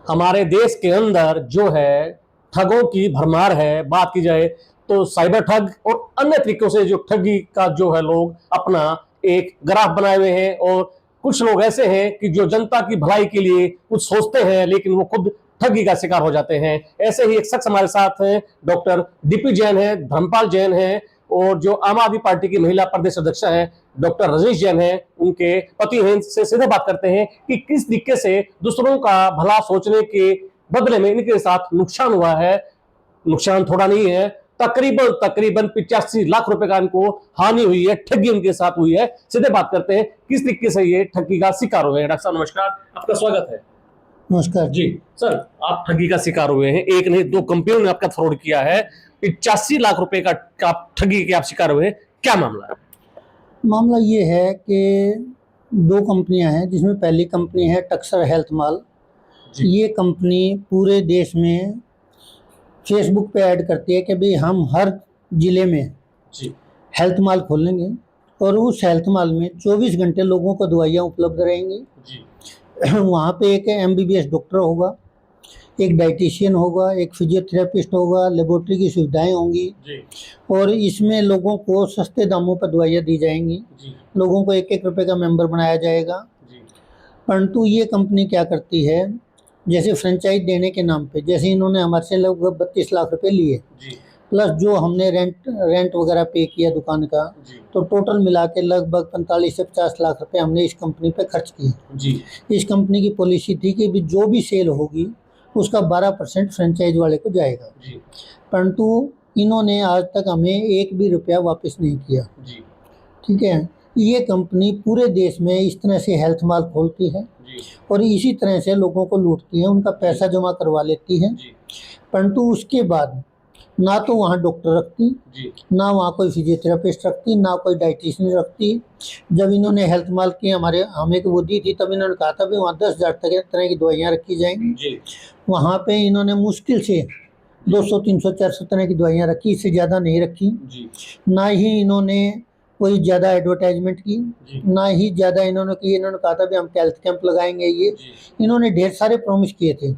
हमारे देश के अंदर जो है ठगों की भरमार है। बात की जाए तो साइबर ठग और अन्य तरीकों से जो ठगी का जो है लोग अपना एक ग्राफ बनाए हुए हैं, और कुछ लोग ऐसे हैं कि जो जनता की भलाई के लिए कुछ सोचते हैं लेकिन वो खुद ठगी का शिकार हो जाते हैं। ऐसे ही एक शख्स हमारे साथ हैं, डॉक्टर डीपी जैन है, धर्मपाल जैन है, और जो आम आदमी पार्टी की महिला प्रदेश अध्यक्ष है डॉक्टर रजनीश जैन है, उनके पति हैं। इनसे सीधे बात करते हैं कि किस तरीके से दूसरों का भला सोचने के बदले में इनके साथ नुकसान हुआ है। नुकसान थोड़ा नहीं है, तकरीबन तकरीबन 85 लाख रुपए का इनको हानि हुई है, ठगी उनके साथ हुई है। सीधे बात करते हैं किस तरीके से ये ठगी का शिकार हुए हैं। डॉक्टर साहब नमस्कार, आपका स्वागत है। नमस्कार जी सर, आप ठगी का शिकार हुए हैं, एक नहीं दो कंपनियों ने आपका फ्रॉड किया है, 85 लाख रुपए का ठगी के आप शिकार हुए, क्या मामला है? मामला ये है कि दो कंपनियां हैं, जिसमें पहली कंपनी है टक्सर हेल्थ माल। ये कंपनी पूरे देश में फेसबुक पे ऐड करती है कि भाई हम हर ज़िले में हेल्थ माल खोलेंगे और उस हेल्थ माल में 24 घंटे लोगों को दवाइयाँ उपलब्ध रहेंगी। वहाँ पे एक MBBS डॉक्टर होगा, एक डाइटिशियन होगा, एक फिजियोथेरेपिस्ट होगा, लेबोरेटरी की सुविधाएं होंगी और इसमें लोगों को सस्ते दामों पर दवाइयाँ दी जाएंगी। लोगों को 1-1 रुपए का मेंबर बनाया जाएगा। परंतु ये कंपनी क्या करती है, जैसे फ्रेंचाइज देने के नाम पे, जैसे इन्होंने हमारे से लगभग 32 लाख रुपए लिए, प्लस जो हमने रेंट वगैरह पे किया दुकान का, तो टोटल मिला के लगभग 45 से 50 लाख रुपए हमने इस कंपनी पे खर्च किए। इस कंपनी की पॉलिसी थी कि जो भी सेल होगी उसका 12% फ्रेंचाइज वाले को जाएगा। परंतु इन्होंने आज तक हमें 1 भी रुपया वापस नहीं किया। ठीक है, ये कंपनी पूरे देश में इस तरह से हेल्थ माल खोलती है और इसी तरह से लोगों को लूटती है, उनका पैसा जमा करवा लेती है। परंतु उसके बाद ना तो वहाँ डॉक्टर रखती, ना वहाँ कोई फिजियोथेरेपिस्ट रखती, ना कोई डाइटिशियन रखती। जब इन्होंने हेल्थ माल की हमें वो दी थी, तब इन्होंने कहा था भी वहाँ 10,000 तरह की दवाइयाँ रखी जाएंगी। वहाँ पे इन्होंने मुश्किल से 200, 300, 400 तरह की दवाइयाँ रखी, इससे ज़्यादा नहीं रखी। ना ही इन्होंने कोई ज़्यादा एडवर्टाइजमेंट की, ना ही ज़्यादा इन्होंने की। इन्होंने कहा था भी हम हेल्थ कैंप लगाएंगे, ये इन्होंने ढेर सारे प्रॉमिस किए थे,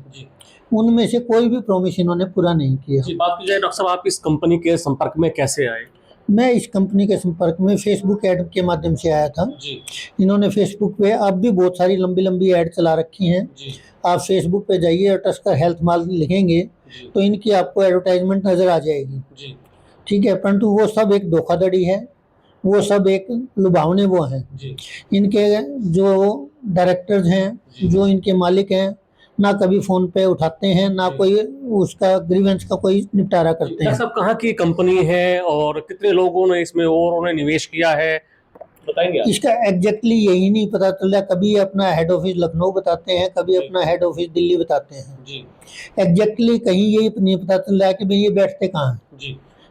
उनमें से कोई भी प्रॉमिस इन्होंने पूरा नहीं किया। बात की जाए डॉक्टर साहब, आप इस कंपनी के संपर्क में कैसे आए? मैं इस कंपनी के संपर्क में फेसबुक ऐड के माध्यम से आया था। इन्होंने फेसबुक पे अब भी बहुत सारी लंबी लंबी ऐड चला रखी हैं। आप फेसबुक पे जाइए और टक्सर हेल्थ माल लिखेंगे तो इनकी आपको एडवर्टाइजमेंट नज़र आ जाएगी। ठीक है, परंतु वो सब एक धोखाधड़ी है, वो सब एक लुभावने वो हैं। इनके जो डायरेक्टर्स हैं, जो इनके मालिक हैं, ना कभी फोन पे उठाते हैं, ना कोई उसका ग्रीवेंस का कोई निपटारा करते हैं। सब कहाँ की कंपनी है और कितने लोगों ने इसमें और उन्हें निवेश किया है, बताएंगे आप? इसका एग्जैक्टली यही नहीं पता चल रहा। कभी अपना हेड ऑफिस लखनऊ बताते हैं, कभी अपना हेड ऑफिस दिल्ली बताते हैं। एग्जैक्टली कहीं यही नहीं पता चल रहा है कि भाई ये बैठते कहाँ हैं।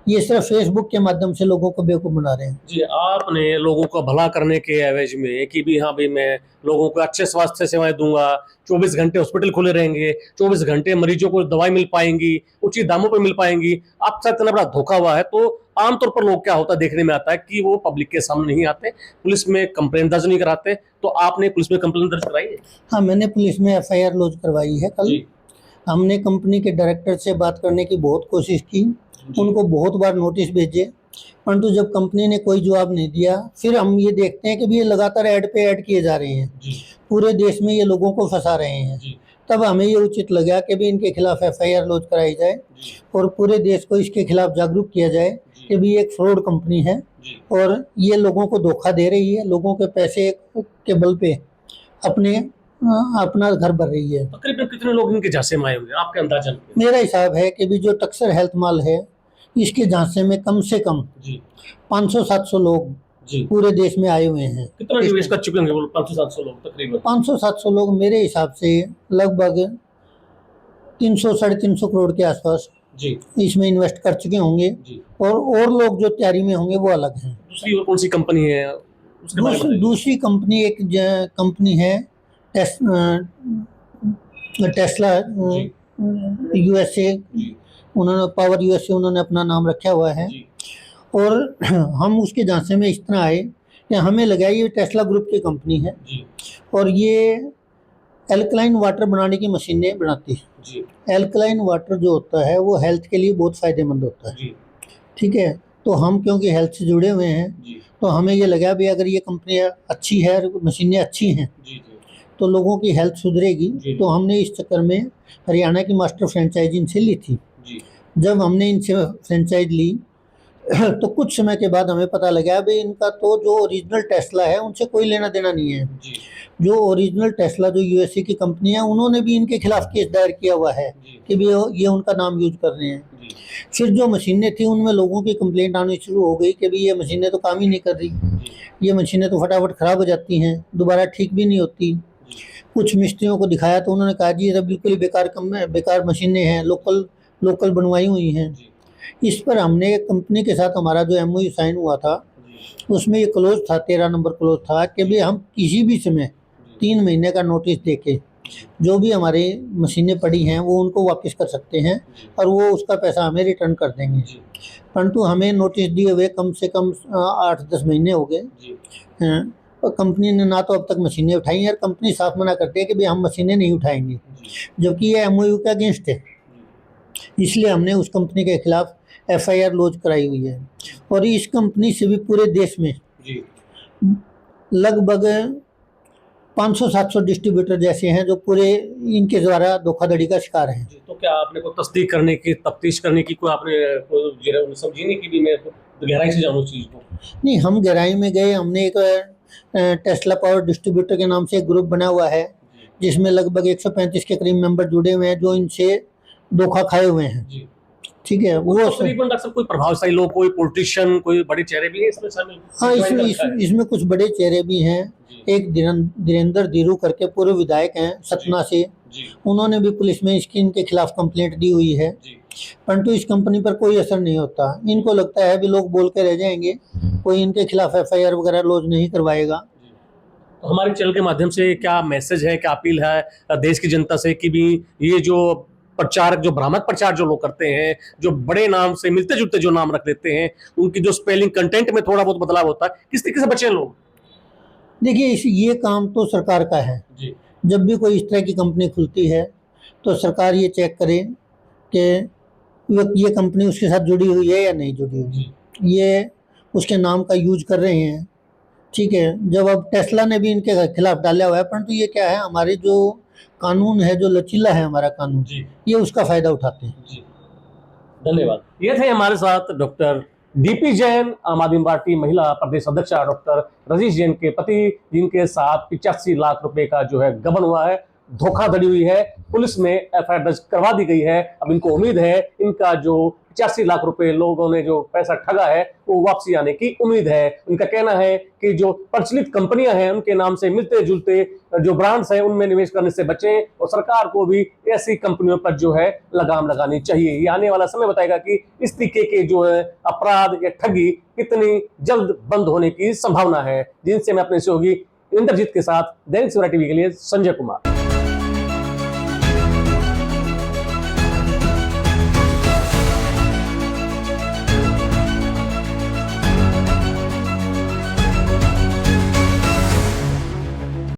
ये सिर्फ फेसबुक के माध्यम से लोगों को बेवकूफ बना रहे हैं। जी, आपने लोगों का भला करने के एवज में कि भी हाँ भाई मैं लोगों को अच्छे स्वास्थ्य सेवाएं दूंगा, 24 घंटे हॉस्पिटल खुले रहेंगे, 24 घंटे मरीजों को दवाई मिल पाएंगी, उचित दामों पर मिल पाएंगी, आपके साथ इतना बड़ा धोखा हुआ है। तो आमतौर पर लोग क्या होता है देखने में आता है कि वो पब्लिक के सामने नहीं आते, पुलिस में कंप्लेंट दर्ज नहीं कराते। तो आपने पुलिस में कंप्लेंट दर्ज कराई है? हाँ, मैंने पुलिस में FIR लॉन्च करवाई है। कल हमने कंपनी के डायरेक्टर से बात करने की बहुत कोशिश की, उनको बहुत बार नोटिस भेजे, परंतु जब कंपनी ने कोई जवाब नहीं दिया, फिर हम ये देखते हैं कि भी ये लगातार ऐड पे ऐड किए जा रहे हैं, पूरे देश में ये लोगों को फंसा रहे हैं। तब हमें ये उचित लगा कि भी इनके खिलाफ FIR लॉन्च कराई जाए और पूरे देश को इसके खिलाफ जागरूक किया जाए कि भी एक फ्रॉड कंपनी है और ये लोगों को धोखा दे रही है, लोगों के पैसे के बल पे अपना घर भर रही है। तकरीबन कितने लोग इनके झांसे में आए होंगे आपके अंदाजन? मेरा हिसाब है कि भी जो टक्सर हेल्थ माल है, इसके झांसे में कम से कम 500-700 लोग पूरे देश में आए हुए हैं। कितना निवेश कर चुके होंगे 500-700 लोग? तकरीबन 500-700 लोग मेरे हिसाब से लगभग 300-350 करोड़ के आसपास इसमें इन्वेस्ट कर चुके होंगे और लोग जो तैयारी में होंगे वो अलग हैं। दूसरी और कौन सी कंपनी है? दूसरी कंपनी एक कंपनी है टेस्ला, USA, उन्होंने पावर USA उन्होंने अपना नाम रखा हुआ है। और हम उसके झांसे में इस तरह आए कि हमें लगा ये टेस्ला ग्रुप की कंपनी है और ये एल्कलाइन वाटर बनाने की मशीनें बनाती है। जी एल्कलाइन वाटर जो होता है वो हेल्थ के लिए बहुत फ़ायदेमंद होता है। जी ठीक है, तो हम क्योंकि हेल्थ से जुड़े हुए हैं जी तो हमें ये लगा भी अगर ये कंपनी अच्छी है, मशीनें अच्छी हैं, जी जी तो लोगों की हेल्थ सुधरेगी। जी। तो हमने इस चक्कर में हरियाणा की मास्टर फ्रेंचाइजी इनसे ली थी। जी जब हमने इनसे फ्रेंचाइज ली तो कुछ समय के बाद हमें पता लगा भाई इनका तो जो ओरिजिनल टेस्ला है उनसे कोई लेना देना नहीं है। जी जो ओरिजिनल टेस्ला जो यूएसए की कंपनी है उन्होंने भी इनके खिलाफ केस दायर किया हुआ है जी कि भी ये उनका नाम यूज कर रहे हैं। जी फिर जो मशीनें थी उनमें लोगों की कंप्लेंट आनी शुरू हो गई कि भी ये मशीनें तो काम ही नहीं कर रही, जी ये मशीनें तो फटाफट ख़राब हो जाती हैं, दोबारा ठीक भी नहीं होती। जी कुछ मिस्त्रियों को दिखाया तो उन्होंने कहा जी ये तो बिल्कुल ही बेकार मशीनें हैं, लोकल बनवाई हुई हैं। जी इस पर हमने एक कंपनी के साथ हमारा जो एमओयू साइन हुआ था जी उसमें ये क्लोज था, 13 नंबर क्लोज था कि भी हम किसी भी समय 3 महीने का नोटिस देके जो भी हमारे मशीनें पड़ी हैं वो उनको वापस कर सकते हैं और वो उसका पैसा हमें रिटर्न कर देंगे। जी परंतु हमें नोटिस दिए हुए कम से कम 8-10 महीने हो गए जी हैं और कंपनी ने ना तो अब तक मशीनें उठाई हैं और कंपनी साफ मना करती है कि भाई हम मशीनें नहीं उठाएंगे, जी जबकि ये एमओयू के अगेंस्ट है। इसलिए हमने उस कंपनी के खिलाफ एफआईआर लॉन्च कराई हुई है और इस कंपनी से भी पूरे देश में जी लगभग 500-700 डिस्ट्रीब्यूटर जैसे हैं जो पूरे इनके द्वारा धोखाधड़ी का शिकार हैं। जी। तो क्या आपने कोई तस्दीक करने की, तफ्तीश करने की कोई आपने कोई समझी नहीं कि भी मैं तो गहराई से जानूं चीज को? नहीं, हम गहराई में गए, हमने एक टेस्ला पावर डिस्ट्रीब्यूटर के नाम से एक ग्रुप बना हुआ है जी जिसमें लगभग 135 के करीब मेंबर जुड़े हुए हैं जो इनसे धोखा खाए हुए हैं। जी। ठीक है, वो तकरीबन डॉक्टर साहब कोई प्रभावशाली लोग, कोई पॉलिटिशियन, कोई बड़े चेहरे भी हैं इसमें शामिल? हाँ, ज्वाइन कर रखा है? इसमें कुछ बड़े चेहरे भी हैं। जी एक धीरेन्द्र धीरू करके पूर्व विधायक हैं सतना से, जी उन्होंने भी पुलिस में इसकी इनके खिलाफ कंप्लेंट दी हुई है, जी परंतु इस कंपनी पर कोई असर नहीं होता। इनको लगता है भी लोग बोल के रह जाएंगे, कोई इनके खिलाफ एफआईआर वगैरह लॉन्च नहीं करवाएगा। जी। तो हमारे चैनल के माध्यम से क्या मैसेज है, क्या अपील है देश की जनता से कि भी ये जो प्रचारक, जो भ्रामक प्रचार जो लोग करते हैं, जो बड़े नाम से मिलते जुलते जो नाम रख देते हैं, उनकी जो स्पेलिंग कंटेंट में थोड़ा बहुत बदलाव होता है, किस तरीके से बचें लोग? देखिए, ये काम तो सरकार का है। जी जब भी कोई इस तरह की कंपनी खुलती है तो सरकार ये चेक करे कि ये कंपनी उसके साथ जुड़ी हुई है या नहीं जुड़ी हुई है, ये उसके नाम का यूज कर रहे हैं। ठीक है, जब अब टेस्ला ने भी इनके खिलाफ डाला हुआ है, परंतु ये क्या है, हमारे जो कानून है, जो लचीला है हमारा कानून, जी ये उसका फायदा उठाते हैं। जी। धन्यवाद। ये थे हमारे साथ डॉक्टर डीपी जैन, आम आदमी पार्टी महिला प्रदेश अध्यक्षा डॉक्टर रजीश जैन के पति, जिनके साथ 85 लाख रुपए का जो है गबन हुआ है, धोखाधड़ी हुई है। पुलिस में एफआईआर दर्ज करवा दी गई है। अब इनको उम्मीद है इनका जो 85 लाख रुपए लोगों ने जो पैसा ठगा है वो वापसी आने की उम्मीद है। उनका कहना है कि जो प्रचलित कंपनियां हैं उनके नाम से मिलते जुलते जो ब्रांड्स हैं उनमें निवेश करने से बचें और सरकार को भी ऐसी कंपनियों पर जो है लगाम लगानी चाहिए। ये आने वाला समय बताएगा कि इस तरीके के जो है अपराध या ठगी कितनी जल्द बंद होने की संभावना है। जिनसे मैं अपने सहयोगी इंद्रजीत के साथ दैनिक सवेरा टीवी के लिए संजय कुमार।